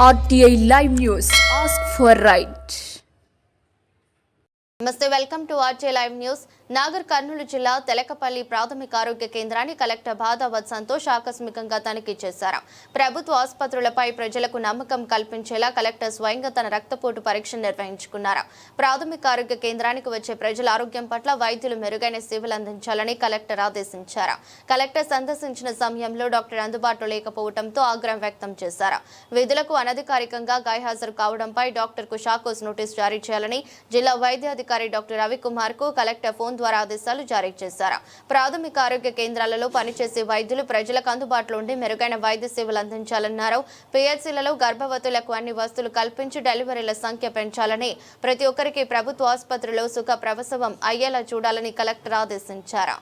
RTI Live News. Ask for right. నమస్తే, welcome to RJ live news. Nagar Kurnool జిల్లా తెలకపల్లి ప్రాథమిక ఆరోగ్య కేంద్రాన్ని కలెక్టర్ బాదావత్ సంతోష్ ఆకస్మికంగా తనిఖీ చేశారు. ప్రభుత్వ ఆసుపత్రులపై ప్రజలకు నమ్మకం కల్పించేలా కలెక్టర్ స్వయంగా తన రక్తపోటు పరీక్ష నిర్వహించుకున్నారు. ప్రాథమిక ఆరోగ్య కేంద్రానికి వచ్చే ప్రజల ఆరోగ్యం పట్ల వైద్యులు మెరుగైన సేవలు అందించాలని కలెక్టర్ ఆదేశించారు. కలెక్టర్ సందర్శించిన సమయంలో డాక్టర్ అందుబాటులో లేకపోవడంతో ఆగ్రహం వ్యక్తం చేశారు. విధులకు అనధికారికంగా గైహాజరు కావడంపై డాక్టర్కు షాకోస్ నోటీస్ జారీ చేయాలని జిల్లా వైద్యాధికారి డాక్టర్ రవికుమార్ కు కలెక్టర్ ఫోన్ ద్వారా ఆదేశాలు జారీ చేశారు. ప్రాథమిక ఆరోగ్య కేంద్రాలలో పనిచేసే వైద్యులు ప్రజలకు అందుబాటులో ఉండి మెరుగైన వైద్య సేవలు అందించాలన్నారు. పిహెచ్సిలలో గర్భవతులకు అన్ని వసతులు కల్పించి డెలివరీల సంఖ్య పెంచాలని, ప్రతి ఒక్కరికి ప్రభుత్వ ఆసుపత్రిలో సుఖ ప్రసవం అయ్యేలా చూడాలని కలెక్టర్ ఆదేశించారు.